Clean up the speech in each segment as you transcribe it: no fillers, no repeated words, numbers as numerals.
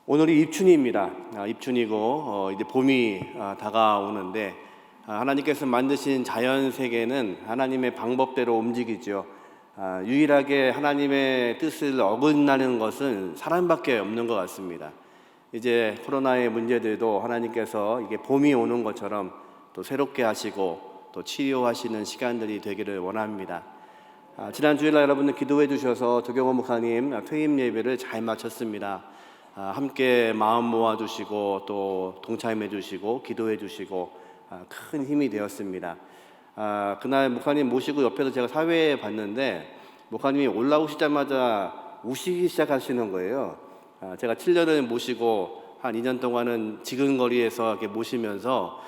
오늘이 입춘입니다. 입춘이고 이제 봄이 다가오는데 하나님께서 만드신 자연 세계는 하나님의 방법대로 움직이죠. 유일하게 하나님의 뜻을 어긋나는 것은 사람밖에 없는 것 같습니다. 이제 코로나의 문제들도 하나님께서 이게 봄이 오는 것처럼 또 새롭게 하시고 또 치료하시는 시간들이 되기를 원합니다. 지난 주일날 여러분들 기도해 주셔서 도경호 목사님 퇴임 예배를 잘 마쳤습니다. 함께 마음 모아주시고 또 동참해 주시고 기도해 주시고 큰 힘이 되었습니다. 그날 목사님 모시고 옆에서 제가 사회에 봤는데 목사님이 올라오시자마자 우시기 시작하시는 거예요. 제가 7년을 모시고 한 2년 동안은 지근거리에서 이렇게 모시면서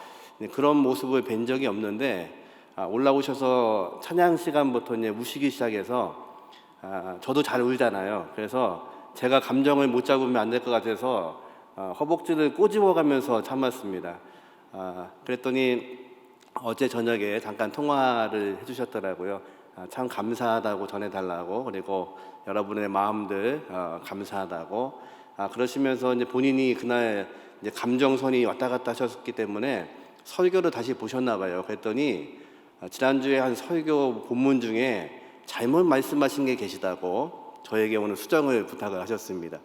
그런 모습을 뵌 적이 없는데 올라오셔서 찬양 시간부터 이제 우시기 시작해서 저도 잘 울잖아요. 그래서 제가 감정을 못 잡으면 안 될 것 같아서 허벅지를 꼬집어가면서 참았습니다. 그랬더니 어제 저녁에 잠깐 통화를 해주셨더라고요. 참 감사하다고 전해달라고, 그리고 여러분의 마음들 감사하다고 그러시면서 이제 본인이 그날 이제 감정선이 왔다 갔다 하셨기 때문에 설교를 다시 보셨나 봐요. 그랬더니 지난주에 한 설교 본문 중에 잘못 말씀하신 게 계시다고 저에게 오늘 수정을 부탁을 하셨습니다.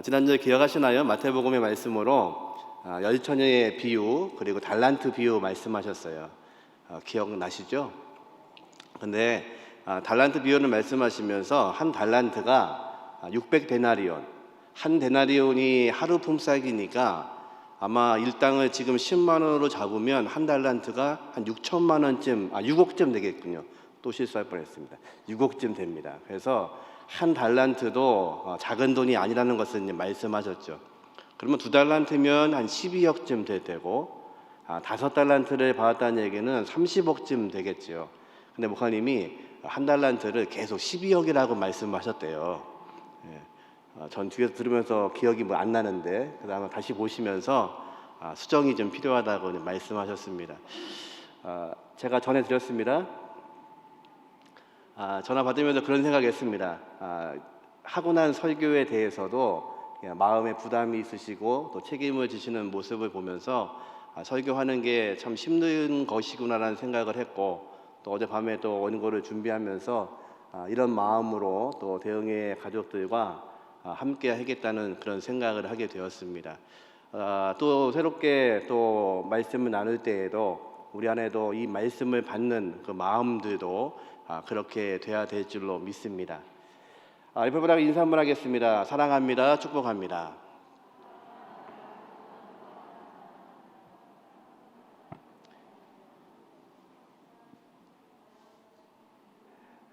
지난주에 기억하시나요? 마태복음의 말씀으로 열처녀의 비유 그리고 달란트 비유 말씀하셨어요. 기억나시죠? 근데 달란트 비유를 말씀하시면서 한 달란트가 600데나리온, 한 데나리온이 하루 품삯이니까 아마 일당을 지금 10만 원으로 잡으면 한 달란트가 한 6천만 원쯤, 6억쯤 되겠군요. 또 실수할 뻔했습니다. 6억쯤 됩니다. 그래서 한 달란트도 작은 돈이 아니라는 것을 이제 말씀하셨죠. 그러면 2달란트면 한 12억쯤 될 테고 5달란트를 받았다는 얘기는 30억쯤 되겠죠. 근데 목사님이 한 달란트를 계속 12억이라고 말씀하셨대요. 전 뒤에서 들으면서 기억이 뭐 안 나는데 그다음에 다시 보시면서 수정이 좀 필요하다고 말씀하셨습니다. 제가 전해드렸습니다. 전화 받으면서 그런 생각했습니다. 하고 난 설교에 대해서도 마음에 부담이 있으시고 또 책임을 지시는 모습을 보면서 설교하는 게 참 힘든 것이구나라는 생각을 했고, 또 어젯밤에 또 원고를 준비하면서 이런 마음으로 또 대흥의 가족들과 함께 하겠다는 그런 생각을 하게 되었습니다. 또 새롭게 또 말씀을 나눌 때에도 우리 안에도 이 말씀을 받는 그 마음들도 그렇게 돼야 될 줄로 믿습니다. 옆에보다 인사 한번 하겠습니다. 사랑합니다. 축복합니다.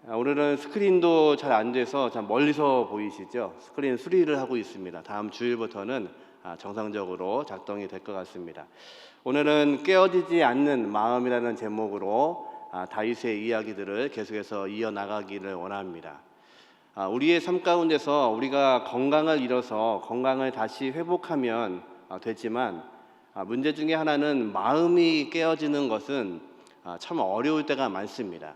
오늘은 스크린도 잘 안 돼서 참 멀리서 보이시죠? 스크린 수리를 하고 있습니다. 다음 주일부터는 정상적으로 작동이 될 것 같습니다. 오늘은 깨어지지 않는 마음이라는 제목으로 다윗의 이야기들을 계속해서 이어나가기를 원합니다. 우리의 삶 가운데서 우리가 건강을 잃어서 건강을 다시 회복하면 되지만 문제 중에 하나는 마음이 깨어지는 것은 참 어려울 때가 많습니다.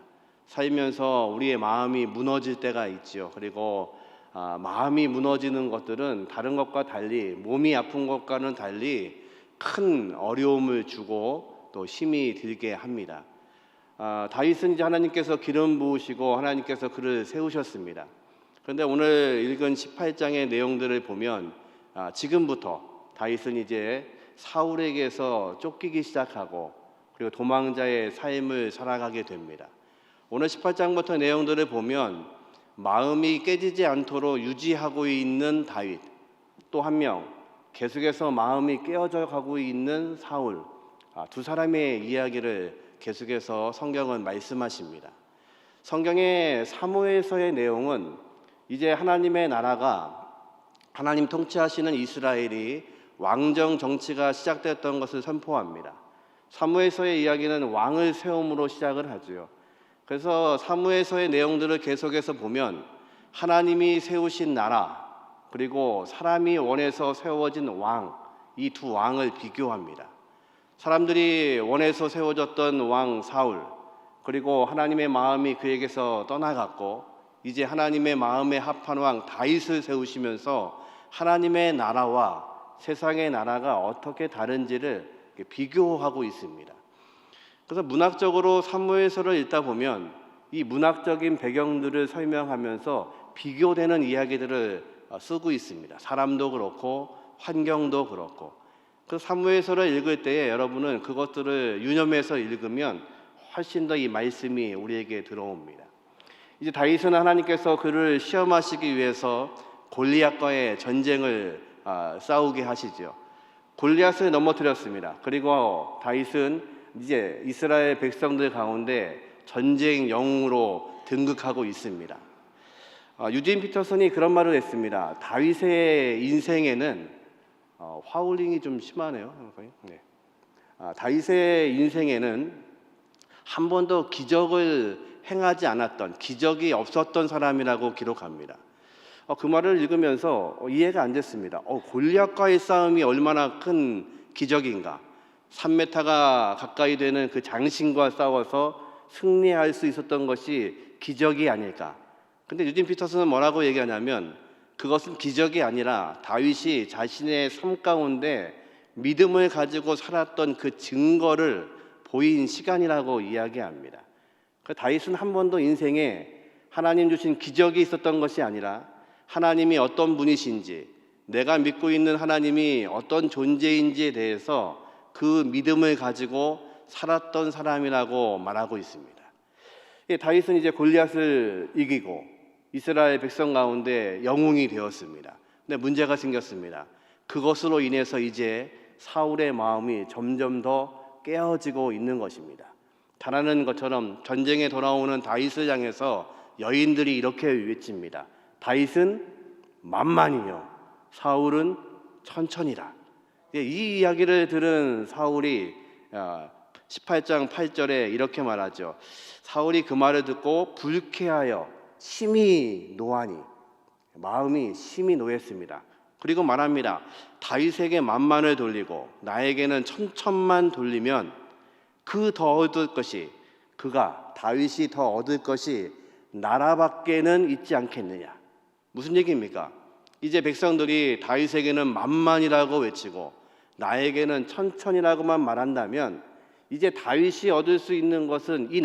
살면서 우리의 마음이 무너질 때가 있죠. 그리고 마음이 무너지는 것들은 다른 것과 달리, 몸이 아픈 것과는 달리 큰 어려움을 주고 또 힘이 들게 합니다. 다윗은 이제 하나님께서 기름 부으시고 하나님께서 그를 세우셨습니다. 그런데 오늘 읽은 18장의 내용들을 보면 지금부터 다윗은 이제 사울에게서 쫓기기 시작하고 그리고 도망자의 삶을 살아가게 됩니다. 오늘 18장부터 내용들을 보면 마음이 깨지지 않도록 유지하고 있는 다윗, 또 한 명 계속해서 마음이 깨어져 가고 있는 사울, 두 사람의 이야기를 계속해서 성경은 말씀하십니다. 성경의 사무엘서의 내용은 이제 하나님의 나라가, 하나님 통치하시는 이스라엘이 왕정 정치가 시작됐던 것을 선포합니다. 사무엘서의 이야기는 왕을 세움으로 시작을 하죠. 그래서 사무엘서의 내용들을 계속해서 보면 하나님이 세우신 나라 그리고 사람이 원해서 세워진 왕, 이 두 왕을 비교합니다. 사람들이 원해서 세워졌던 왕 사울, 그리고 하나님의 마음이 그에게서 떠나갔고 이제 하나님의 마음에 합한 왕 다윗을 세우시면서 하나님의 나라와 세상의 나라가 어떻게 다른지를 비교하고 있습니다. 그래서 문학적으로 사무엘서를 읽다 보면 이 문학적인 배경들을 설명하면서 비교되는 이야기들을 쓰고 있습니다. 사람도 그렇고 환경도 그렇고. 그 사무엘서를 읽을 때에 여러분은 그것들을 유념해서 읽으면 훨씬 더 이 말씀이 우리에게 들어옵니다. 이제 다윗은 하나님께서 그를 시험하시기 위해서 골리앗과의 전쟁을 싸우게 하시죠. 골리앗을 넘어뜨렸습니다. 그리고 다윗은 이제 이스라엘 백성들 가운데 전쟁 영웅으로 등극하고 있습니다. 유진 피터슨이 그런 말을 했습니다. 다윗의 인생에는 화울링이 좀 심하네요. 네. 다윗의 인생에는 한 번도 기적을 행하지 않았던, 기적이 없었던 사람이라고 기록합니다. 그 말을 읽으면서 이해가 안 됐습니다. 골리앗과의 싸움이 얼마나 큰 기적인가. 3m가 가까이 되는 그 장신과 싸워서 승리할 수 있었던 것이 기적이 아닐까. 근데 유진 피터슨은 뭐라고 얘기하냐면 그것은 기적이 아니라 다윗이 자신의 삶 가운데 믿음을 가지고 살았던 그 증거를 보인 시간이라고 이야기합니다. 다윗은 한 번도 인생에 하나님 주신 기적이 있었던 것이 아니라 하나님이 어떤 분이신지, 내가 믿고 있는 하나님이 어떤 존재인지에 대해서 그 믿음을 가지고 살았던 사람이라고 말하고 있습니다. 다윗은 이제 골리앗을 이기고 이스라엘 백성 가운데 영웅이 되었습니다. 근데 문제가 생겼습니다. 그것으로 인해서 이제 사울의 마음이 점점 더 깨어지고 있는 것입니다. 잘하는 것처럼 전쟁에 돌아오는 다윗을 향해서 여인들이 이렇게 외칩니다. 다윗은 만만이요, 사울은 천천히라. 이 이야기를 들은 사울이 18장 8절에 이렇게 말하죠. 사울이 그 말을 듣고 불쾌하여 심히 노하니, 마음이 심히 노했습니다. 그리고 말합니다. 다윗에게 만만을 돌리고 나에게는 천천만 돌리면 그 더 얻을 것이, 그가 다윗이 더 얻을 것이 나라밖에는 있지 않겠느냐. 무슨 얘기입니까? 이제 백성들이 다윗에게는 만만이라고 외치고 나에게는 천천이라고만 말한다면 이제 다윗이 얻을 수 있는 것은 이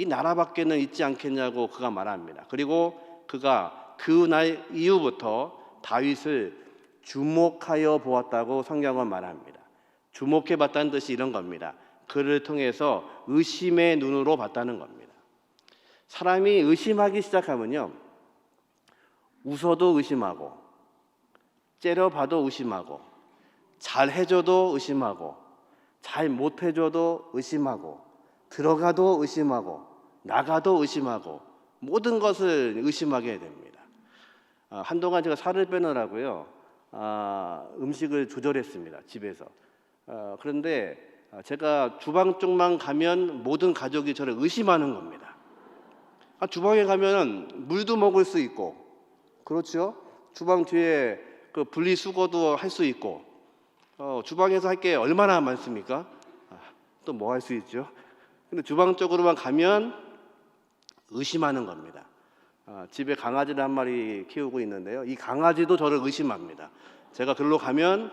나라밖에는 있지 않겠냐고 그가 말합니다. 그리고 그가 그 날 이후부터 다윗을 주목하여 보았다고 성경은 말합니다. 주목해 봤다는 뜻이 이런 겁니다. 그를 통해서 의심의 눈으로 봤다는 겁니다. 사람이 의심하기 시작하면요, 웃어도 의심하고, 째려봐도 의심하고, 잘 해줘도 의심하고, 잘 못해줘도 의심하고, 들어가도 의심하고, 나가도 의심하고, 모든 것을 의심하게 됩니다. 한동안 제가 살을 빼느라고요, 음식을 조절했습니다, 집에서. 그런데 제가 주방 쪽만 가면 모든 가족이 저를 의심하는 겁니다. 주방에 가면 물도 먹을 수 있고, 그렇죠? 주방 뒤에 그 분리수거도 할 수 있고, 주방에서 할 게 얼마나 많습니까? 또 뭐 할 수 있죠? 근데 주방 쪽으로만 가면 의심하는 겁니다. 집에 강아지를 한 마리 키우고 있는데요, 이 강아지도 저를 의심합니다. 제가 그리로 가면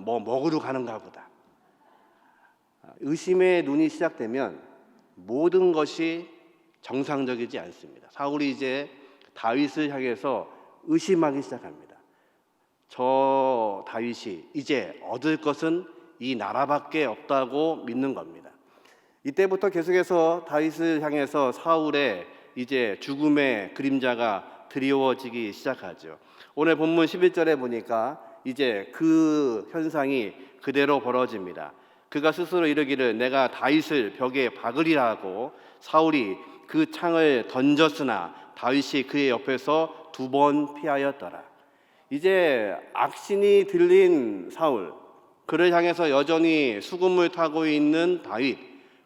뭐 먹으러 가는가 보다. 의심의 눈이 시작되면 모든 것이 정상적이지 않습니다. 사울이 이제 다윗을 향해서 의심하기 시작합니다. 저 다윗이 이제 얻을 것은 이 나라밖에 없다고 믿는 겁니다. 이때부터 계속해서 다윗을 향해서 사울의 이제 죽음의 그림자가 드리워지기 시작하죠. 오늘 본문 11절에 보니까 이제 그 현상이 그대로 벌어집니다. 그가 스스로 이르기를 내가 다윗을 벽에 박으리라 하고 사울이 그 창을 던졌으나 다윗이 그의 옆에서 2번 피하였더라. 이제 악신이 들린 사울, 그를 향해서 여전히 수금을 타고 있는 다윗.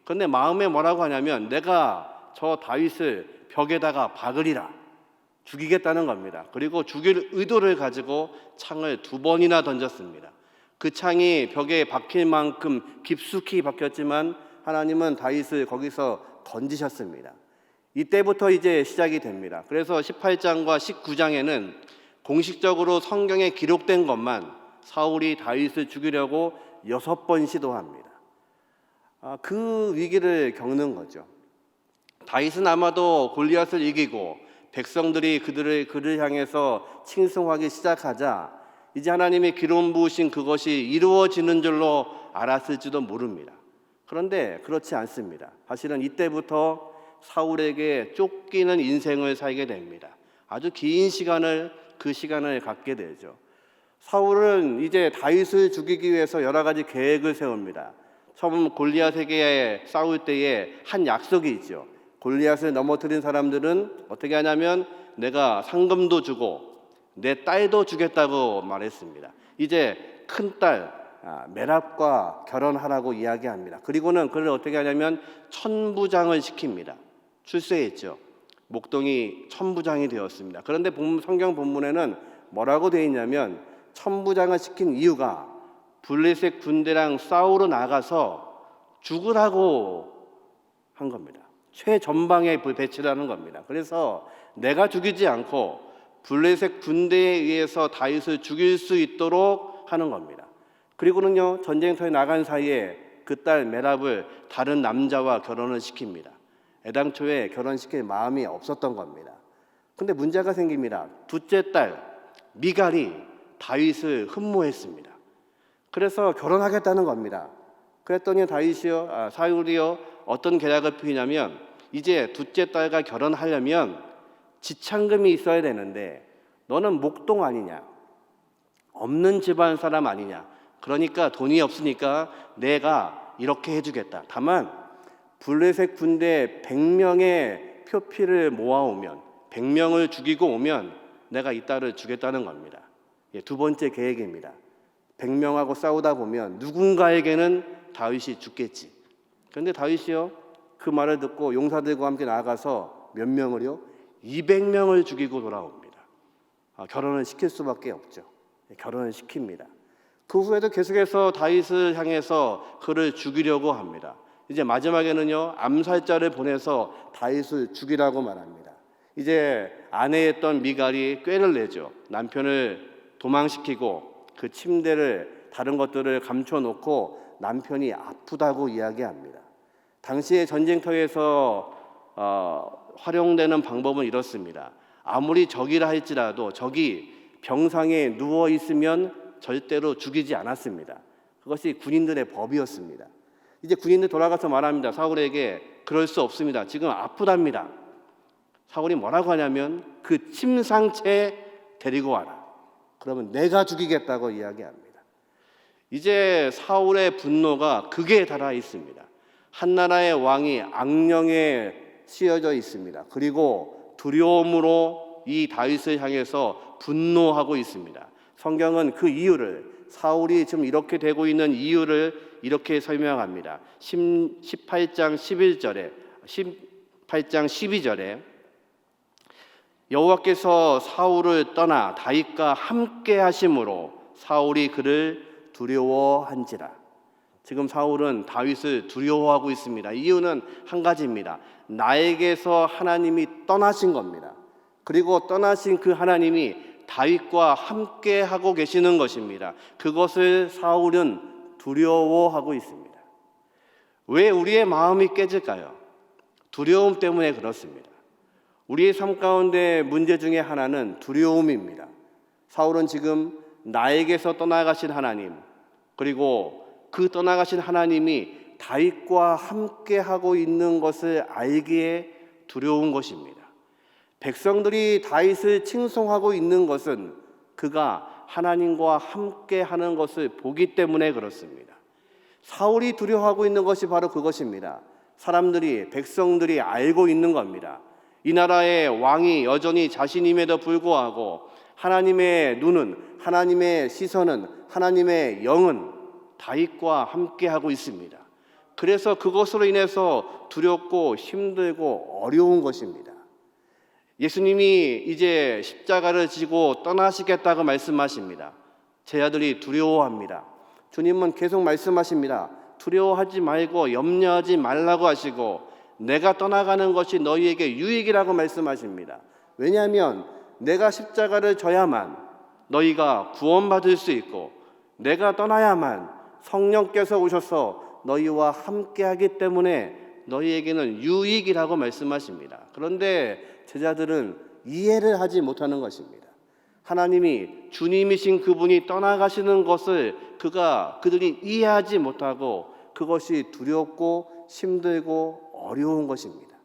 그런데 마음에 뭐라고 하냐면 내가 저 다윗을 벽에다가 박으리라, 죽이겠다는 겁니다. 그리고 죽일 의도를 가지고 창을 2번이나 던졌습니다. 그 창이 벽에 박힐 만큼 깊숙이 박혔지만 하나님은 다윗을 거기서 던지셨습니다. 이때부터 이제 시작이 됩니다. 그래서 18장과 19장에는 공식적으로 성경에 기록된 것만 사울이 다윗을 죽이려고 6번 시도합니다. 그 위기를 겪는 거죠. 다윗은 아마도 골리앗을 이기고 백성들이 그를 향해서 칭송하기 시작하자 이제 하나님의 기름 부으신 그것이 이루어지는 줄로 알았을지도 모릅니다. 그런데 그렇지 않습니다. 사실은 이때부터 사울에게 쫓기는 인생을 살게 됩니다. 아주 긴 그 시간을 갖게 되죠. 사울은 이제 다윗을 죽이기 위해서 여러 가지 계획을 세웁니다. 처음 골리앗에게 싸울 때에 한 약속이 있죠. 골리앗을 넘어뜨린 사람들은 어떻게 하냐면 내가 상금도 주고 내 딸도 주겠다고 말했습니다. 이제 큰딸 메랍과 결혼하라고 이야기합니다. 그리고는 그를 어떻게 하냐면 천부장을 시킵니다. 출세했죠. 목동이 천부장이 되었습니다. 그런데 성경 본문에는 뭐라고 되어 있냐면 천부장을 시킨 이유가 블레셋 군대랑 싸우러 나가서 죽으라고 한 겁니다. 최전방에 배치를 하는 겁니다. 그래서 내가 죽이지 않고 블레셋 군대에 의해서 다윗을 죽일 수 있도록 하는 겁니다. 그리고는요, 전쟁터에 나간 사이에 그 딸 메랍을 다른 남자와 결혼을 시킵니다. 애당초에 결혼시킬 마음이 없었던 겁니다. 근데 문제가 생깁니다. 둘째 딸 미갈이 다윗을 흠모했습니다. 그래서 결혼하겠다는 겁니다. 그랬더니 사울이요 어떤 계략을 피우냐면 이제 둘째 딸과 결혼하려면 지참금이 있어야 되는데 너는 목동 아니냐, 없는 집안 사람 아니냐, 그러니까 돈이 없으니까 내가 이렇게 해주겠다. 다만 블레셋 군대 100명의 표피를 모아오면 100명을 죽이고 오면 내가 이 딸을 주겠다는 겁니다. 두 번째 계획입니다. 100명하고 싸우다 보면 누군가에게는 다윗이 죽겠지. 그런데 다윗이요 그 말을 듣고 용사들과 함께 나아가서 몇 명을요? 200명을 죽이고 돌아옵니다. 결혼을 시킬 수밖에 없죠. 결혼을 시킵니다. 그 후에도 계속해서 다윗을 향해서 그를 죽이려고 합니다. 이제 마지막에는요 암살자를 보내서 다윗을 죽이라고 말합니다. 이제 아내였던 미갈이 꾀를 내죠. 남편을 도망시키고 그 침대를 다른 것들을 감춰놓고 남편이 아프다고 이야기합니다. 당시의 전쟁터에서 활용되는 방법은 이렇습니다. 아무리 적이라 할지라도 적이 병상에 누워 있으면 절대로 죽이지 않았습니다. 그것이 군인들의 법이었습니다. 이제 군인들 돌아가서 말합니다. 사울에게 그럴 수 없습니다. 지금 아프답니다. 사울이 뭐라고 하냐면 그 침상체 데리고 와라. 그러면 내가 죽이겠다고 이야기합니다. 이제 사울의 분노가 극에 달하 있습니다. 한 나라의 왕이 악령에 씌어져 있습니다. 그리고 두려움으로 이 다윗을 향해서 분노하고 있습니다. 성경은 그 이유를 사울이 지금 이렇게 되고 있는 이유를 이렇게 설명합니다. 18장 12절에 여호와께서 사울을 떠나 다윗과 함께 하심으로 사울이 그를 두려워한지라. 지금 사울은 다윗을 두려워하고 있습니다. 이유는 한 가지입니다. 나에게서 하나님이 떠나신 겁니다. 그리고 떠나신 그 하나님이 다윗과 함께 하고 계시는 것입니다. 그것을 사울은 두려워하고 있습니다. 왜 우리의 마음이 깨질까요? 두려움 때문에 그렇습니다. 우리의 삶 가운데 문제 중에 하나는 두려움입니다. 사울은 지금 나에게서 떠나가신 하나님, 그리고 그 떠나가신 하나님이 다윗과 함께 하고 있는 것을 알기에 두려운 것입니다. 백성들이 다윗을 칭송하고 있는 것은 그가 하나님과 함께 하는 것을 보기 때문에 그렇습니다. 사울이 두려워하고 있는 것이 바로 그것입니다. 백성들이 알고 있는 겁니다. 이 나라의 왕이 여전히 자신임에도 불구하고 하나님의 눈은, 하나님의 시선은, 하나님의 영은 다윗과 함께 하고 있습니다. 그래서 그것으로 인해서 두렵고 힘들고 어려운 것입니다. 예수님이 이제 십자가를 지고 떠나시겠다고 말씀하십니다. 제 아들이 두려워합니다. 주님은 계속 말씀하십니다. 두려워하지 말고 염려하지 말라고 하시고 내가 떠나가는 것이 너희에게 유익이라고 말씀하십니다. 왜냐하면 내가 십자가를 져야만 너희가 구원받을 수 있고 내가 떠나야만 성령께서 오셔서 너희와 함께하기 때문에 너희에게는 유익이라고 말씀하십니다. 그런데 제자들은 이해를 하지 못하는 것입니다. 하나님이 주님이신 그분이 떠나가시는 것을 그들이 이해하지 못하고 그것이 두렵고 힘들고 어려운 것입니다.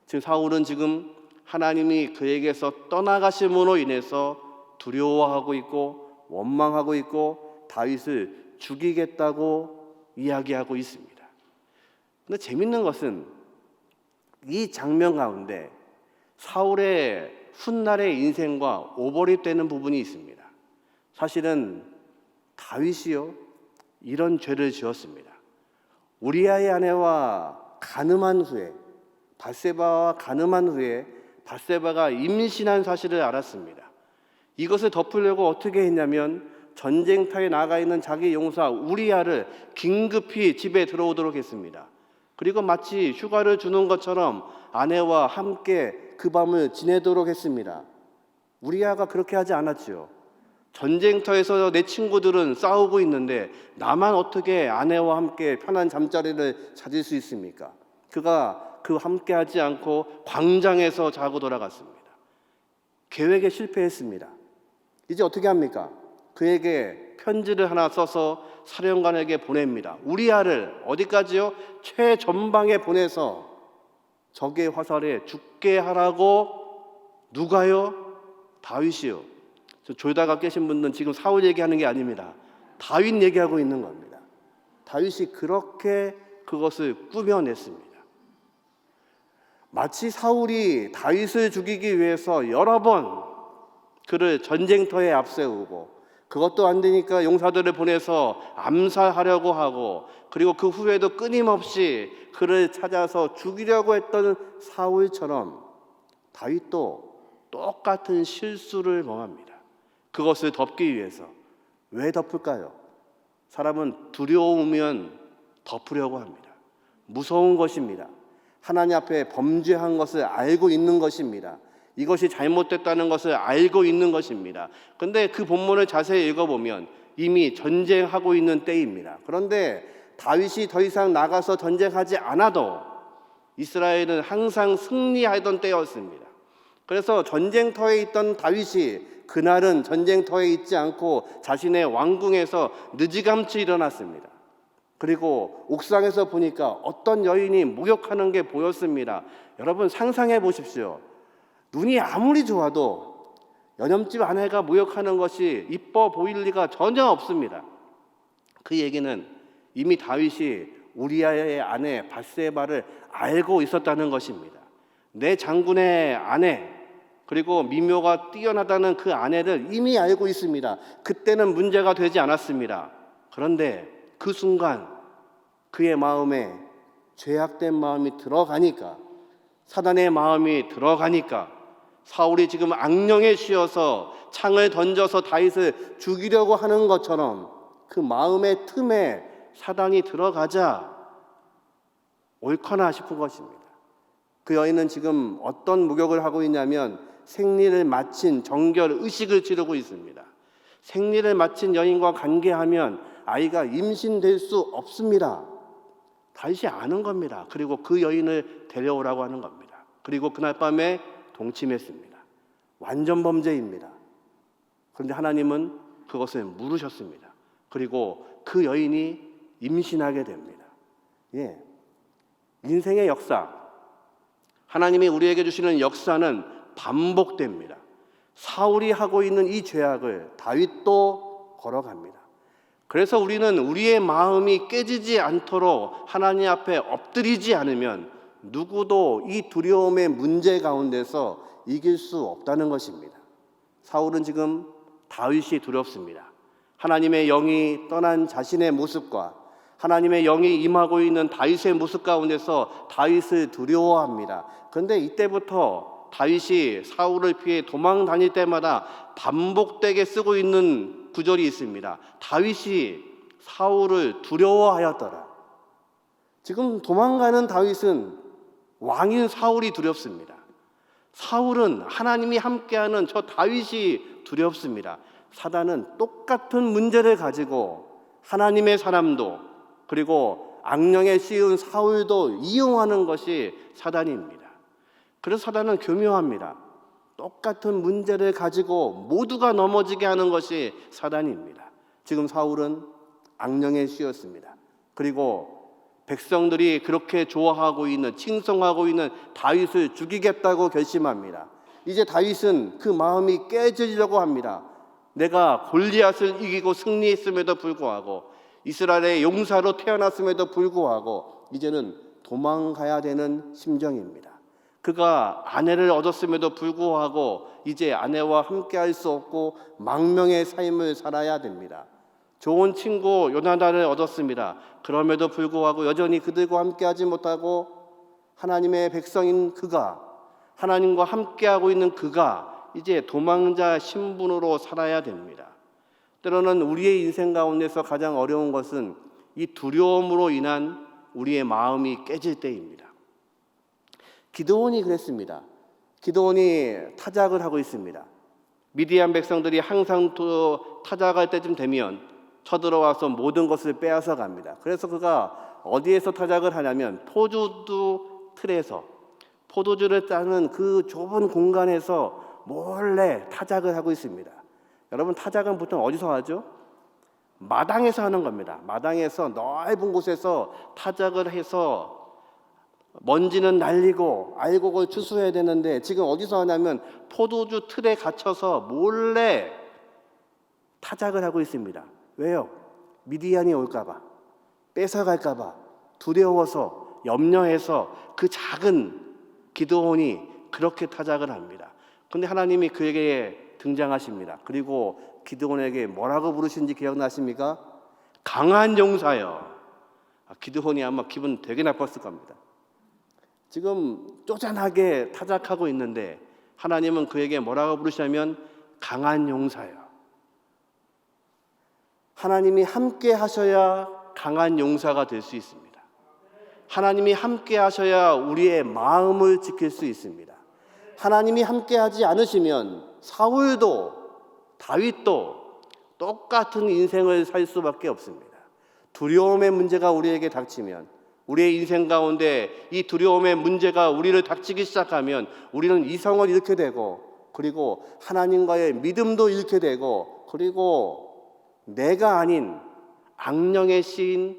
지금 사울은 지금 하나님이 그에게서 떠나가심으로 인해서 두려워하고 있고 원망하고 있고 다윗을 죽이겠다고 이야기하고 있습니다. 그런데 재밌는 것은 이 장면 가운데 사울의 훗날의 인생과 오버랩되는 부분이 있습니다. 사실은 다윗이요 이런 죄를 지었습니다. 우리아의 아내와 간음한 후에 밧세바와 간음한 후에 밧세바가 임신한 사실을 알았습니다. 이것을 덮으려고 어떻게 했냐면 전쟁터에 나가 있는 자기 용사 우리아를 긴급히 집에 들어오도록 했습니다. 그리고 마치 휴가를 주는 것처럼 아내와 함께 그 밤을 지내도록 했습니다. 우리아가 그렇게 하지 않았지요. 전쟁터에서 내 친구들은 싸우고 있는데 나만 어떻게 아내와 함께 편한 잠자리를 찾을 수 있습니까? 그가 함께 하지 않고 광장에서 자고 돌아갔습니다. 계획에 실패했습니다. 이제 어떻게 합니까? 그에게 편지를 하나 써서 사령관에게 보냅니다. 우리아를 어디까지요? 최전방에 보내서 적의 화살에 죽게 하라고. 누가요? 다윗이요. 졸다가 깨신 분들은 지금 사울 얘기하는 게 아닙니다. 다윗 얘기하고 있는 겁니다. 다윗이 그렇게 그것을 꾸며냈습니다. 마치 사울이 다윗을 죽이기 위해서 여러 번 그를 전쟁터에 앞세우고 그것도 안 되니까 용사들을 보내서 암살하려고 하고 그리고 그 후에도 끊임없이 그를 찾아서 죽이려고 했던 사울처럼 다윗도 똑같은 실수를 범합니다. 그것을 덮기 위해서. 왜 덮을까요? 사람은 두려우면 덮으려고 합니다. 무서운 것입니다. 하나님 앞에 범죄한 것을 알고 있는 것입니다. 이것이 잘못됐다는 것을 알고 있는 것입니다. 그런데 그 본문을 자세히 읽어보면 이미 전쟁하고 있는 때입니다. 그런데 다윗이 더 이상 나가서 전쟁하지 않아도 이스라엘은 항상 승리하던 때였습니다. 그래서 전쟁터에 있던 다윗이 그날은 전쟁터에 있지 않고 자신의 왕궁에서 느지감치 일어났습니다. 그리고 옥상에서 보니까 어떤 여인이 목욕하는 게 보였습니다. 여러분 상상해 보십시오. 눈이 아무리 좋아도 연염집 아내가 목욕하는 것이 이뻐 보일 리가 전혀 없습니다. 그 얘기는 이미 다윗이 우리아의 아내 밧세바를 알고 있었다는 것입니다. 내 장군의 아내 그리고 미묘가 뛰어나다는 그 아내를 이미 알고 있습니다. 그때는 문제가 되지 않았습니다. 그런데 그 순간 그의 마음에 죄악된 마음이 들어가니까 사단의 마음이 들어가니까 사울이 지금 악령에 씌어서 창을 던져서 다윗을 죽이려고 하는 것처럼 그 마음의 틈에 사단이 들어가자 옳거나 싶은 것입니다. 그 여인은 지금 어떤 목욕을 하고 있냐면 생리를 마친 정결 의식을 치르고 있습니다. 생리를 마친 여인과 관계하면 아이가 임신될 수 없습니다. 다윗이 아는 겁니다. 그리고 그 여인을 데려오라고 하는 겁니다. 그리고 그날 밤에 동침했습니다. 완전 범죄입니다. 그런데 하나님은 그것을 물으셨습니다. 그리고 그 여인이 임신하게 됩니다. 인생의 역사, 하나님이 우리에게 주시는 역사는 반복됩니다. 사울이 하고 있는 이 죄악을 다윗도 걸어갑니다. 그래서 우리는 우리의 마음이 깨지지 않도록 하나님 앞에 엎드리지 않으면 누구도 이 두려움의 문제 가운데서 이길 수 없다는 것입니다. 사울은 지금 다윗이 두렵습니다. 하나님의 영이 떠난 자신의 모습과 하나님의 영이 임하고 있는 다윗의 모습 가운데서 다윗을 두려워합니다. 그런데 이때부터 다윗이 사울을 피해 도망 다닐 때마다 반복되게 쓰고 있는 구절이 있습니다. 다윗이 사울을 두려워하였더라. 지금 도망가는 다윗은 왕인 사울이 두렵습니다. 사울은 하나님이 함께하는 저 다윗이 두렵습니다. 사단은 똑같은 문제를 가지고 하나님의 사람도 그리고 악령에 씌운 사울도 이용하는 것이 사단입니다. 그래서 사단은 교묘합니다. 똑같은 문제를 가지고 모두가 넘어지게 하는 것이 사단입니다. 지금 사울은 악령에 씌었습니다. 그리고 백성들이 그렇게 좋아하고 있는, 칭송하고 있는 다윗을 죽이겠다고 결심합니다. 이제 다윗은 그 마음이 깨지려고 합니다. 내가 골리앗을 이기고 승리했음에도 불구하고 이스라엘의 용사로 태어났음에도 불구하고 이제는 도망가야 되는 심정입니다. 그가 아내를 얻었음에도 불구하고 이제 아내와 함께할 수 없고 망명의 삶을 살아야 됩니다. 좋은 친구 요나단을 얻었습니다. 그럼에도 불구하고 여전히 그들과 함께하지 못하고 하나님의 백성인 그가, 하나님과 함께하고 있는 그가 이제 도망자 신분으로 살아야 됩니다. 때로는 우리의 인생 가운데서 가장 어려운 것은 이 두려움으로 인한 우리의 마음이 깨질 때입니다. 기드온이 그랬습니다. 기드온이 타작을 하고 있습니다. 미디안 백성들이 항상 타작할 때쯤 되면 쳐들어와서 모든 것을 빼앗아 갑니다. 그래서 그가 어디에서 타작을 하냐면 포도주 틀에서 포도주를 따는 그 좁은 공간에서 몰래 타작을 하고 있습니다. 여러분, 타작은 보통 어디서 하죠? 마당에서 하는 겁니다. 마당에서 넓은 곳에서 타작을 해서 먼지는 날리고 알곡을 추수해야 되는데 지금 어디서 하냐면 포도주 틀에 갇혀서 몰래 타작을 하고 있습니다. 왜요? 미디안이 올까봐, 뺏어갈까봐 두려워서, 염려해서 그 작은 기드온이 그렇게 타작을 합니다. 그런데 하나님이 그에게 등장하십니다. 그리고 기드온에게 뭐라고 부르신지 기억나십니까? 강한 용사여. 기드온이 아마 기분 되게 나빴을 겁니다. 지금 쪼잔하게 타작하고 있는데 하나님은 그에게 뭐라고 부르시냐면 강한 용사여. 하나님이 함께 하셔야 강한 용사가 될 수 있습니다. 하나님이 함께 하셔야 우리의 마음을 지킬 수 있습니다. 하나님이 함께 하지 않으시면 사울도 다윗도 똑같은 인생을 살 수밖에 없습니다. 두려움의 문제가 우리에게 닥치면, 우리의 인생 가운데 이 두려움의 문제가 우리를 닥치기 시작하면 우리는 이성을 잃게 되고, 그리고 하나님과의 믿음도 잃게 되고, 그리고 내가 아닌 악령에 씌인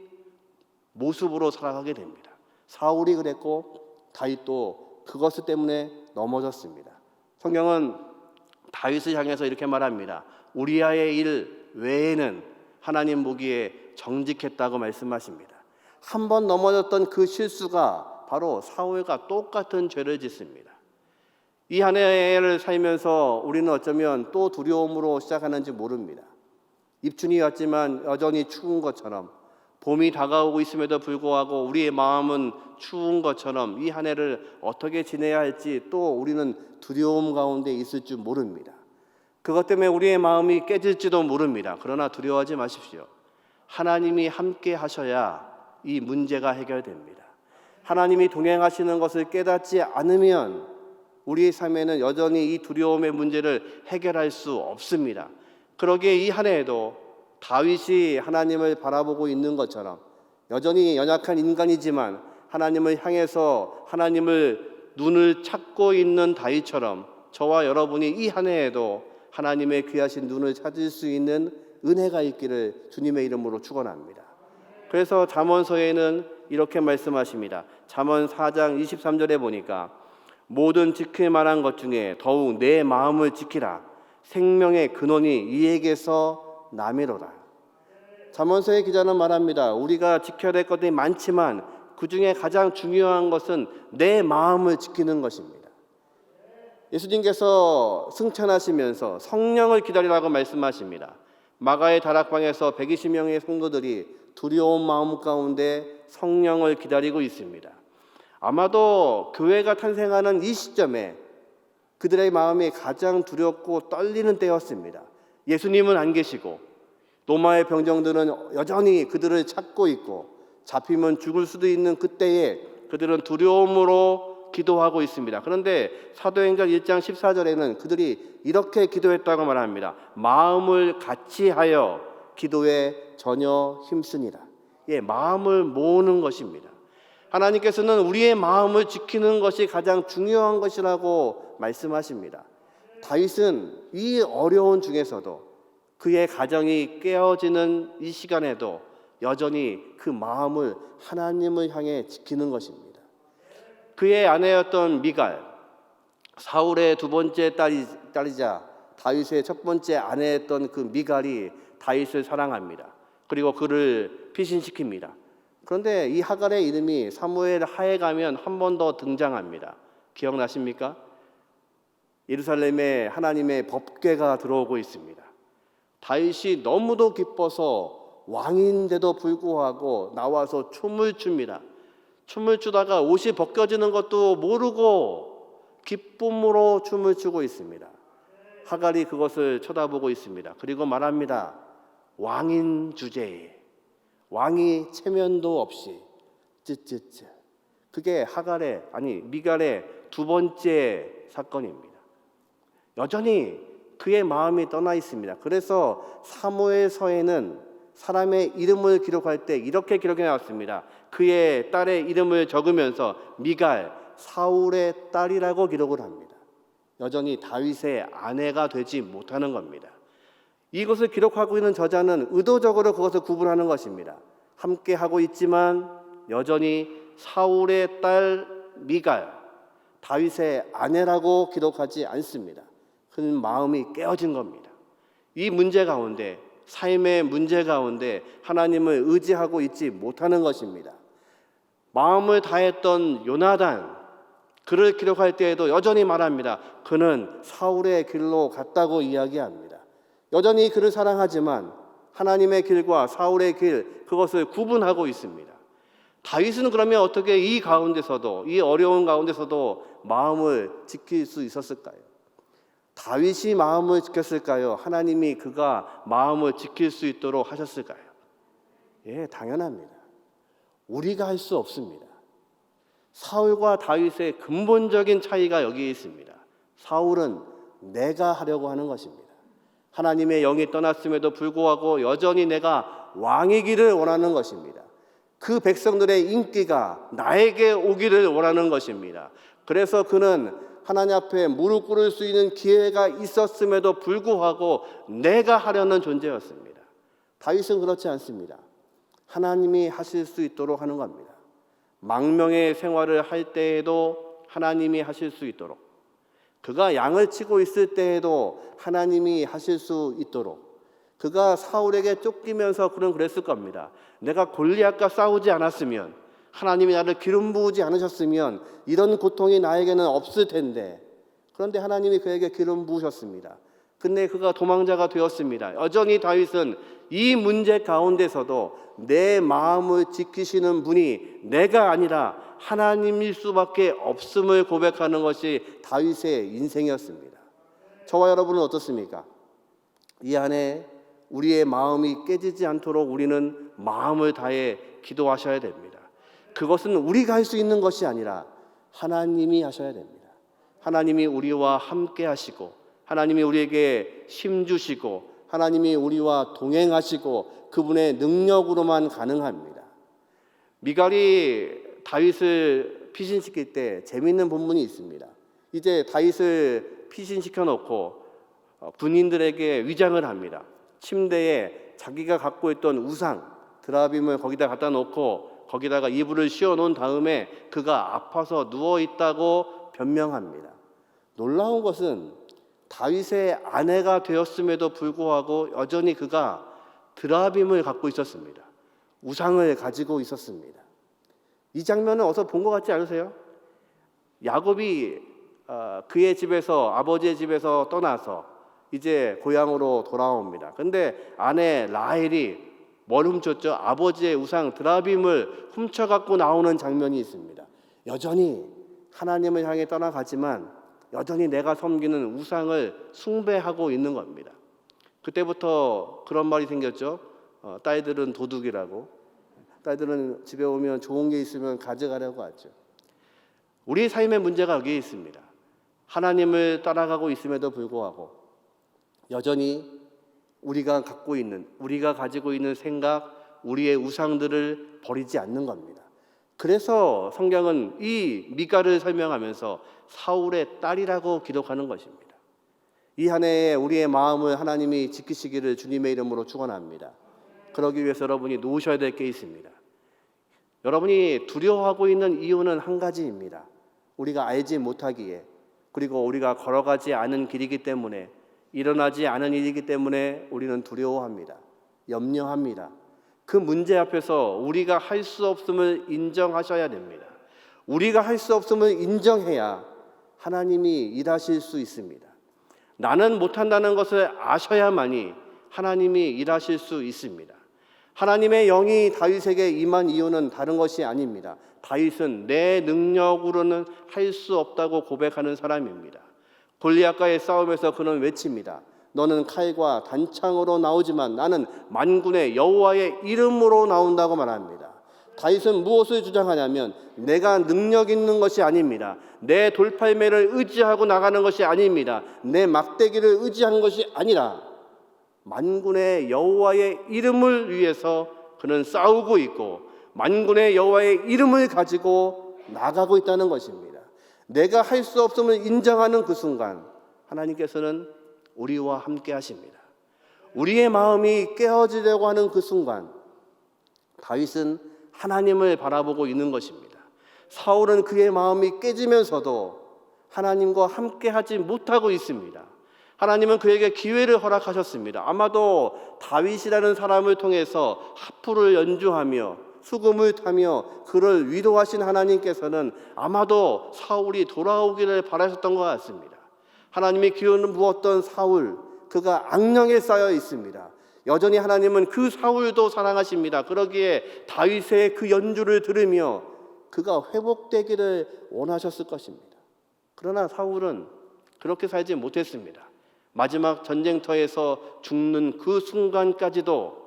모습으로 살아가게 됩니다. 사울이 그랬고 다윗도 그것 때문에 넘어졌습니다. 성경은 다윗을 향해서 이렇게 말합니다. 우리아의 일 외에는 하나님 보기에 정직했다고 말씀하십니다. 한 번 넘어졌던 그 실수가 바로 사울과 똑같은 죄를 짓습니다. 이 한 해를 살면서 우리는 어쩌면 또 두려움으로 시작하는지 모릅니다. 입춘이 왔지만 여전히 추운 것처럼, 봄이 다가오고 있음에도 불구하고 우리의 마음은 추운 것처럼 이 한 해를 어떻게 지내야 할지 또 우리는 두려움 가운데 있을 줄 모릅니다. 그것 때문에 우리의 마음이 깨질지도 모릅니다. 그러나 두려워하지 마십시오. 하나님이 함께 하셔야 이 문제가 해결됩니다. 하나님이 동행하시는 것을 깨닫지 않으면 우리의 삶에는 여전히 이 두려움의 문제를 해결할 수 없습니다. 그러기에 이 한 해에도 다윗이 하나님을 바라보고 있는 것처럼 여전히 연약한 인간이지만 하나님을 향해서 하나님을 눈을 찾고 있는 다윗처럼 저와 여러분이 이 한 해에도 하나님의 귀하신 눈을 찾을 수 있는 은혜가 있기를 주님의 이름으로 축원합니다. 그래서 잠언서에는 이렇게 말씀하십니다. 잠언 4장 23절에 보니까 모든 지킬 만한 것 중에 더욱 내 마음을 지키라. 생명의 근원이 이에게서 남이로라. 잠언서의 기자는 말합니다. 우리가 지켜야 될 것들이 많지만 그 중에 가장 중요한 것은 내 마음을 지키는 것입니다. 예수님께서 승천하시면서 성령을 기다리라고 말씀하십니다. 마가의 다락방에서 120명의 성도들이 두려운 마음 가운데 성령을 기다리고 있습니다. 아마도 교회가 탄생하는 이 시점에 그들의 마음이 가장 두렵고 떨리는 때였습니다. 예수님은 안 계시고 로마의 병정들은 여전히 그들을 찾고 있고 잡히면 죽을 수도 있는 그때에 그들은 두려움으로 기도하고 있습니다. 그런데 사도행전 1장 14절에는 그들이 이렇게 기도했다고 말합니다. 마음을 같이하여 기도에 전혀 힘쓰니라. 마음을 모으는 것입니다. 하나님께서는 우리의 마음을 지키는 것이 가장 중요한 것이라고 말씀하십니다. 다윗은 이 어려운 중에서도 그의 가정이 깨어지는 이 시간에도 여전히 그 마음을 하나님을 향해 지키는 것입니다. 그의 아내였던 미갈, 사울의 두 번째 딸이자 다윗의 첫 번째 아내였던 그 미갈이 다윗을 사랑합니다. 그리고 그를 피신시킵니다. 그런데 이 하갈의 이름이 사무엘 하에 가면 한 번 더 등장합니다. 기억나십니까? 예루살렘에 하나님의 법궤가 들어오고 있습니다. 다윗이 너무도 기뻐서 왕인데도 불구하고 나와서 춤을 춥니다. 춤을 추다가 옷이 벗겨지는 것도 모르고 기쁨으로 춤을 추고 있습니다. 하갈이 그것을 쳐다보고 있습니다. 그리고 말합니다. 왕인 주제에 왕이 체면도 없이 쯔쯔쯔. 그게 미갈의 두 번째 사건입니다. 여전히 그의 마음이 떠나 있습니다. 그래서 사무엘서에는 사람의 이름을 기록할 때 이렇게 기록해 놨습니다. 그의 딸의 이름을 적으면서 미갈, 사울의 딸이라고 기록을 합니다. 여전히 다윗의 아내가 되지 못하는 겁니다. 이것을 기록하고 있는 저자는 의도적으로 그것을 구분하는 것입니다. 함께 하고 있지만 여전히 사울의 딸 미갈, 다윗의 아내라고 기록하지 않습니다. 그는 마음이 깨어진 겁니다. 이 문제 가운데, 삶의 문제 가운데 하나님을 의지하고 있지 못하는 것입니다. 마음을 다했던 요나단, 그를 기록할 때에도 여전히 말합니다. 그는 사울의 길로 갔다고 이야기합니다. 여전히 그를 사랑하지만 하나님의 길과 사울의 길, 그것을 구분하고 있습니다. 다윗은 그러면 어떻게 이 가운데서도, 이 어려운 가운데서도 마음을 지킬 수 있었을까요? 다윗이 마음을 지켰을까요? 하나님이 그가 마음을 지킬 수 있도록 하셨을까요? 당연합니다. 우리가 할 수 없습니다. 사울과 다윗의 근본적인 차이가 여기에 있습니다. 사울은 내가 하려고 하는 것입니다. 하나님의 영이 떠났음에도 불구하고 여전히 내가 왕이기를 원하는 것입니다. 그 백성들의 인기가 나에게 오기를 원하는 것입니다. 그래서 그는 하나님 앞에 무릎 꿇을 수 있는 기회가 있었음에도 불구하고 내가 하려는 존재였습니다. 다윗은 그렇지 않습니다. 하나님이 하실 수 있도록 하는 겁니다. 망명의 생활을 할 때에도 하나님이 하실 수 있도록, 그가 양을 치고 있을 때에도 하나님이 하실 수 있도록, 그가 사울에게 쫓기면서 그는 그랬을 겁니다. 내가 골리앗과 싸우지 않았으면, 하나님이 나를 기름 부으지 않으셨으면 이런 고통이 나에게는 없을 텐데, 그런데 하나님이 그에게 기름 부으셨습니다. 근데 그가 도망자가 되었습니다. 여전히 다윗은 이 문제 가운데서도 내 마음을 지키시는 분이 내가 아니라 하나님일 수밖에 없음을 고백하는 것이 다윗의 인생이었습니다. 저와 여러분은 어떻습니까? 이 안에 우리의 마음이 깨지지 않도록 우리는 마음을 다해 기도하셔야 됩니다. 그것은 우리가 할 수 있는 것이 아니라 하나님이 하셔야 됩니다. 하나님이 우리와 함께 하시고, 하나님이 우리에게 힘 주시고, 하나님이 우리와 동행하시고, 그분의 능력으로만 가능합니다. 미갈이 다윗을 피신시킬 때 재미있는 본문이 있습니다. 이제 다윗을 피신시켜 놓고 군인들에게 위장을 합니다. 침대에 자기가 갖고 있던 우상 드라빔을 거기다 갖다 놓고 거기다가 이불을 씌워 놓은 다음에 그가 아파서 누워 있다고 변명합니다. 놀라운 것은 다윗의 아내가 되었음에도 불구하고 여전히 그가 드라빔을 갖고 있었습니다. 우상을 가지고 있었습니다. 이 장면은 어디서 본 것 같지 않으세요? 야곱이 그의 집에서, 아버지의 집에서 떠나서 이제 고향으로 돌아옵니다. 근데 아내 라헬이 뭘 훔쳤죠? 아버지의 우상 드라빔을 훔쳐갖고 나오는 장면이 있습니다. 여전히 하나님을 향해 떠나가지만 여전히 내가 섬기는 우상을 숭배하고 있는 겁니다. 그때부터 그런 말이 생겼죠. 딸들은 도둑이라고. 딸들은 집에 오면 좋은 게 있으면 가져가려고 하죠. 우리의 삶의 문제가 여기에 있습니다. 하나님을 따라가고 있음에도 불구하고 여전히 우리가 가지고 있는 생각, 우리의 우상들을 버리지 않는 겁니다. 그래서 성경은 이 미가를 설명하면서 사울의 딸이라고 기록하는 것입니다. 이 한 해에 우리의 마음을 하나님이 지키시기를 주님의 이름으로 축원합니다. 그러기 위해서 여러분이 놓으셔야 될 게 있습니다. 여러분이 두려워하고 있는 이유는 한 가지입니다. 우리가 알지 못하기에, 그리고 우리가 걸어가지 않은 길이기 때문에, 일어나지 않은 일이기 때문에 우리는 두려워합니다. 염려합니다. 그 문제 앞에서 우리가 할 수 없음을 인정하셔야 됩니다. 우리가 할 수 없음을 인정해야 하나님이 일하실 수 있습니다. 나는 못한다는 것을 아셔야만이 하나님이 일하실 수 있습니다. 하나님의 영이 다윗에게 임한 이유는 다른 것이 아닙니다. 다윗은 내 능력으로는 할 수 없다고 고백하는 사람입니다. 골리앗과의 싸움에서 그는 외칩니다. 너는 칼과 단창으로 나오지만 나는 만군의 여호와의 이름으로 나온다고 말합니다. 다윗은 무엇을 주장하냐면 내가 능력 있는 것이 아닙니다. 내 돌팔매를 의지하고 나가는 것이 아닙니다. 내 막대기를 의지하는 것이 아니라 만군의 여호와의 이름을 위해서 그는 싸우고 있고 만군의 여호와의 이름을 가지고 나가고 있다는 것입니다. 내가 할 수 없음을 인정하는 그 순간 하나님께서는 우리와 함께 하십니다. 우리의 마음이 깨어지려고 하는 그 순간 다윗은 하나님을 바라보고 있는 것입니다. 사울은 그의 마음이 깨지면서도 하나님과 함께 하지 못하고 있습니다. 하나님은 그에게 기회를 허락하셨습니다. 아마도 다윗이라는 사람을 통해서 하프를 연주하며 수금을 타며 그를 위로하신 하나님께서는 아마도 사울이 돌아오기를 바라셨던 것 같습니다. 하나님이 기운을 부었던 사울, 그가 악령에 쌓여 있습니다. 여전히 하나님은 그 사울도 사랑하십니다. 그러기에 다윗의 그 연주를 들으며 그가 회복되기를 원하셨을 것입니다. 그러나 사울은 그렇게 살지 못했습니다. 마지막 전쟁터에서 죽는 그 순간까지도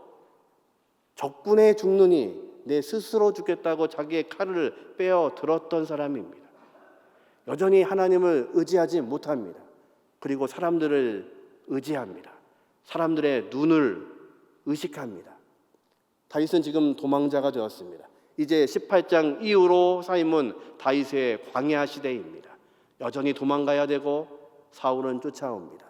적군의 죽느니 내 스스로 죽겠다고 자기의 칼을 빼어 들었던 사람입니다. 여전히 하나님을 의지하지 못합니다. 그리고 사람들을 의지합니다. 사람들의 눈을 의식합니다. 다윗은 지금 도망자가 되었습니다. 이제 18장 이후로 삶은 다윗의 광야 시대입니다. 여전히 도망가야 되고 사울은 쫓아옵니다.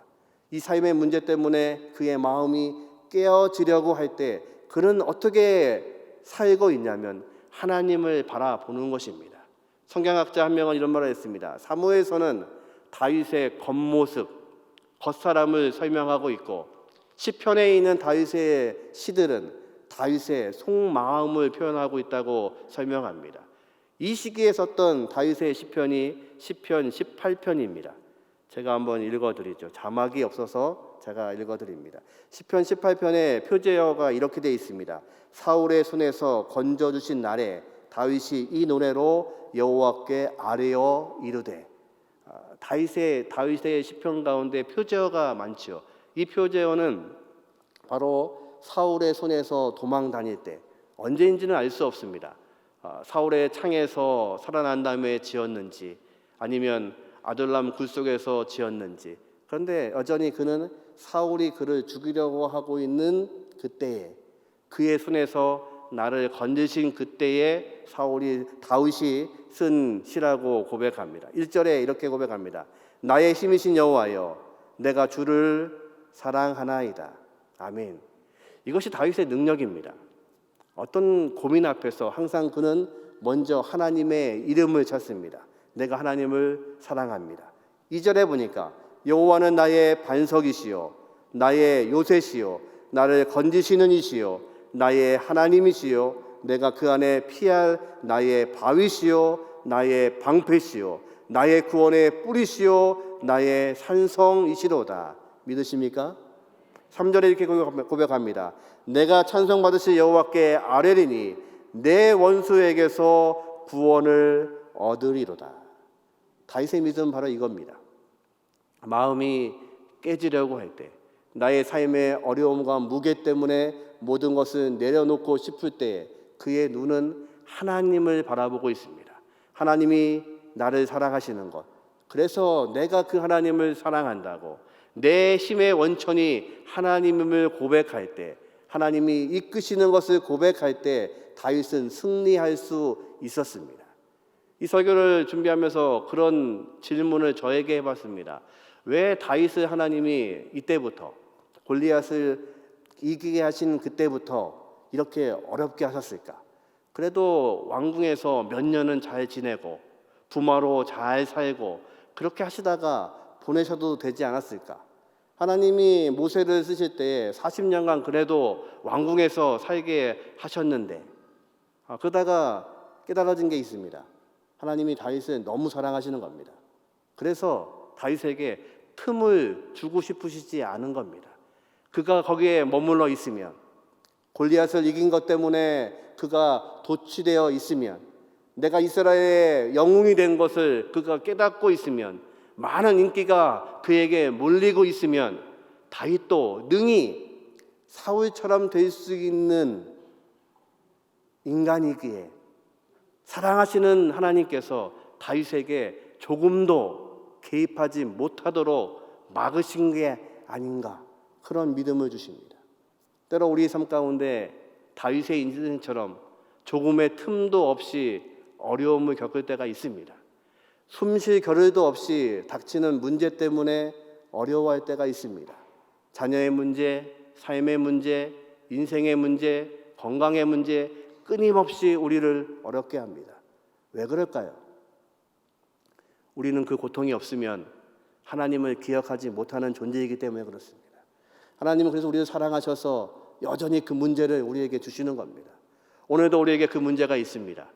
이 삶의 문제 때문에 그의 마음이 깨어지려고 할 때 그는 어떻게 살고 있냐면 하나님을 바라보는 것입니다. 성경학자 한 명은 이런 말을 했습니다. 사무엘서는 다윗의 겉모습, 겉사람을 설명하고 있고 시편에 있는 다윗의 시들은 다윗의 속마음을 표현하고 있다고 설명합니다. 이 시기에 썼던 다윗의 시편이 시편 18편입니다. 제가 한번 읽어드리죠. 자막이 없어서 제가 읽어드립니다. 시편 18편의 표제어가 이렇게 되어 있습니다. 사울의 손에서 건져주신 날에 다윗이 이 노래로 여호와께 아뢰어 이르되. 다윗의 시편 가운데 표제어가 많죠. 이 표제어는 바로 사울의 손에서 도망 다닐 때, 언제인지는 알 수 없습니다. 사울의 창에서 살아난 다음에 지었는지 아니면 아둘람 굴 속에서 지었는지. 그런데 여전히 그는 사울이 그를 죽이려고 하고 있는 그때에, 그의 손에서 나를 건지신 그때에 다윗이 쓴 시라고 고백합니다. 1절에 이렇게 고백합니다. 나의 힘이신 여호와여, 내가 주를 사랑하나이다. 아멘. 이것이 다윗의 능력입니다. 어떤 고민 앞에서 항상 그는 먼저 하나님의 이름을 찾습니다. 내가 하나님을 사랑합니다. 2절에 보니까 여호와는 나의 반석이시요 나의 요새시요 나를 건지시는 이시요 나의 하나님이시요 내가 그 안에 피할 나의 바위시요 나의 방패시요 나의 구원의 뿌리시요 나의 산성이시로다. 믿으십니까? 3절에 이렇게 고백합니다. 내가 찬송받으실 여호와께 아뢰리니 내 원수에게서 구원을 얻으리로다. 다윗의 믿음은 바로 이겁니다. 마음이 깨지려고 할 때, 나의 삶의 어려움과 무게 때문에 모든 것을 내려놓고 싶을 때 그의 눈은 하나님을 바라보고 있습니다. 하나님이 나를 사랑하시는 것, 그래서 내가 그 하나님을 사랑한다고 내 힘의 원천이 하나님임을 고백할 때, 하나님이 이끄시는 것을 고백할 때 다윗은 승리할 수 있었습니다. 이 설교를 준비하면서 그런 질문을 저에게 해봤습니다. 왜 다윗을 하나님이 이때부터, 골리앗을 이기게 하신 그때부터 이렇게 어렵게 하셨을까? 그래도 왕궁에서 몇 년은 잘 지내고 부마로 잘 살고 그렇게 하시다가 보내셔도 되지 않았을까? 하나님이 모세를 쓰실 때 40년간 그래도 왕궁에서 살게 하셨는데, 그러다가 깨달아진 게 있습니다. 하나님이 다윗을 너무 사랑하시는 겁니다. 그래서 다윗에게 틈을 주고 싶으시지 않은 겁니다. 그가 거기에 머물러 있으면, 골리앗을 이긴 것 때문에 그가 도취되어 있으면, 내가 이스라엘의 영웅이 된 것을 그가 깨닫고 있으면, 많은 인기가 그에게 몰리고 있으면 다윗도 능히 사울처럼 될 수 있는 인간이기에 사랑하시는 하나님께서 다윗에게 조금도 개입하지 못하도록 막으신 게 아닌가, 그런 믿음을 주십니다. 때로 우리 삶 가운데 다윗의 인생처럼 조금의 틈도 없이 어려움을 겪을 때가 있습니다. 숨쉴 겨를도 없이 닥치는 문제 때문에 어려워할 때가 있습니다. 자녀의 문제, 삶의 문제, 인생의 문제, 건강의 문제, 끊임없이 우리를 어렵게 합니다. 왜 그럴까요? 우리는 그 고통이 없으면 하나님을 기억하지 못하는 존재이기 때문에 그렇습니다. 하나님은 그래서 우리를 사랑하셔서 여전히 그 문제를 우리에게 주시는 겁니다. 오늘도 우리에게 그 문제가 있습니다.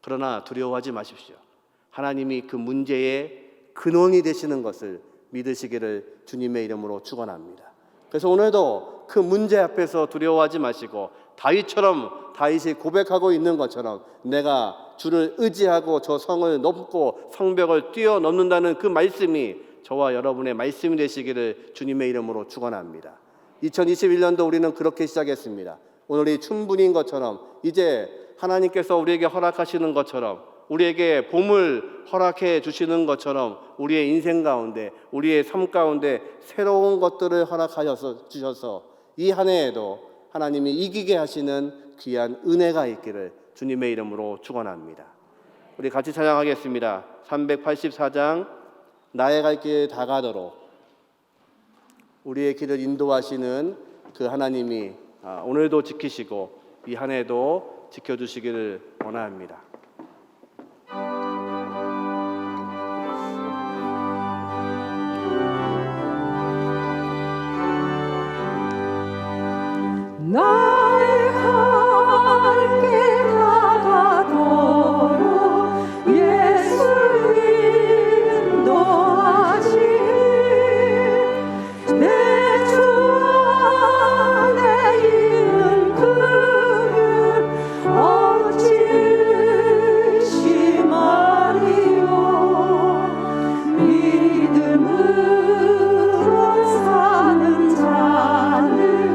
그러나 두려워하지 마십시오. 하나님이 그 문제의 근원이 되시는 것을 믿으시기를 주님의 이름으로 축원합니다. 그래서 오늘도 그 문제 앞에서 두려워하지 마시고 다윗이 고백하고 있는 것처럼 내가 주를 의지하고 저 성을 넘고 성벽을 뛰어넘는다는 그 말씀이 저와 여러분의 말씀이 되시기를 주님의 이름으로 축원합니다. 2021년도 우리는 그렇게 시작했습니다. 오늘이 춘분인 것처럼, 이제 하나님께서 우리에게 허락하시는 것처럼, 우리에게 봄을 허락해 주시는 것처럼 우리의 인생 가운데, 우리의 삶 가운데 새로운 것들을 허락하여 주셔서 이 한 해에도 하나님이 이기게 하시는 귀한 은혜가 있기를 주님의 이름으로 축원합니다. 우리 같이 찬양하겠습니다. 384장 나의 갈 길 다가도록 우리의 길을 인도하시는 그 하나님이 오늘도 지키시고 이 한 해도 지켜주시기를 원합니다. 나의 갈 길 다가도록 예수 인도하시니 내 주 안에 있는 그를 어찌 의심하리요. 믿음으로 사는 자는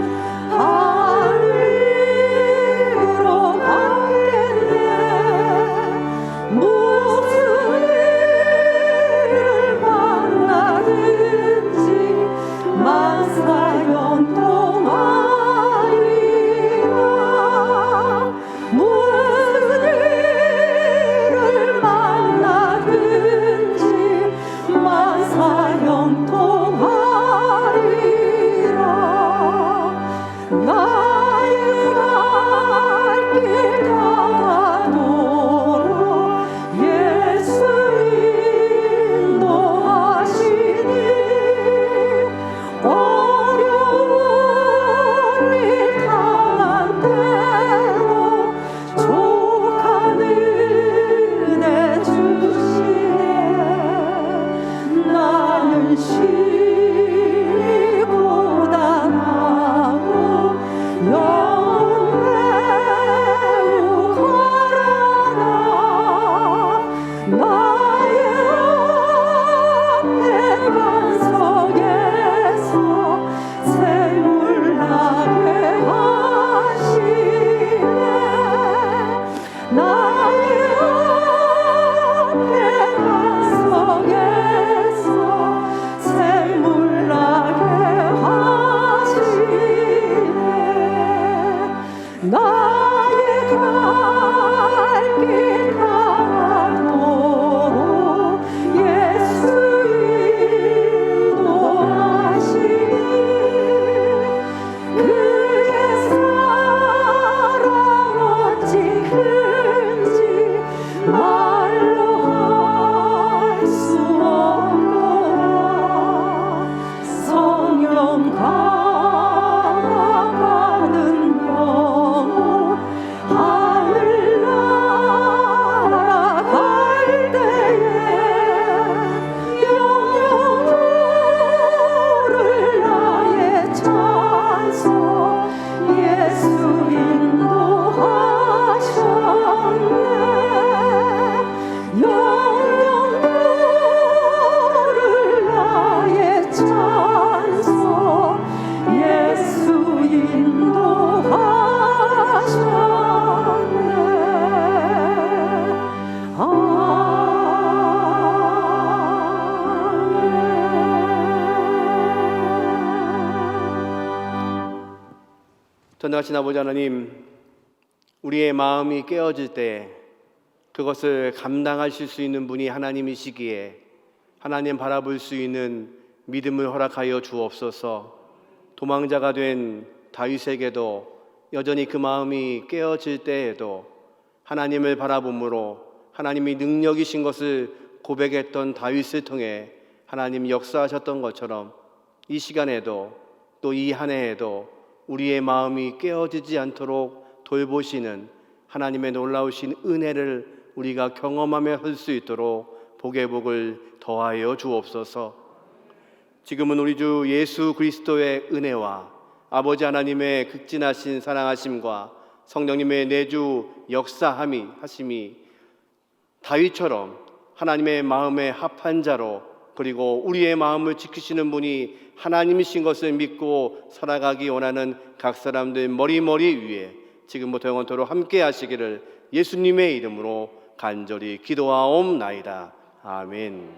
나의 갈 길 가도 예수 인도하시니 그의 사랑 어찌 큰지 말로 할 수 없노라. 성령 강화받은 영혼 하늘 날아갈 때에 영영 부를 나의 찬송 예수 인도하셨네. 영영 부를 나의 찬송 예수 인도하셨네. 전능하신 아버지 하나님, 우리의 마음이 깨어질 때 그것을 감당하실 수 있는 분이 하나님이시기에 하나님 바라볼 수 있는 믿음을 허락하여 주옵소서. 도망자가 된 다윗에게도 여전히 그 마음이 깨어질 때에도 하나님을 바라봄으로 하나님이 능력이신 것을 고백했던 다윗을 통해 하나님 역사하셨던 것처럼 이 시간에도 또 이 한 해에도 우리의 마음이 깨어지지 않도록 돌보시는 하나님의 놀라우신 은혜를 우리가 경험하며 할 수 있도록 복의 복을 더하여 주옵소서. 지금은 우리 주 예수 그리스도의 은혜와 아버지 하나님의 극진하신 사랑하심과 성령님의 내주 역사하심이 다윗처럼 하나님의 마음에 합한 자로, 그리고 우리의 마음을 지키시는 분이 하나님이신 것을 믿고 살아가기 원하는 각 사람들 머리머리 위에 지금부터 영원토록 함께 하시기를 예수님의 이름으로 간절히 기도하옵나이다. 아멘.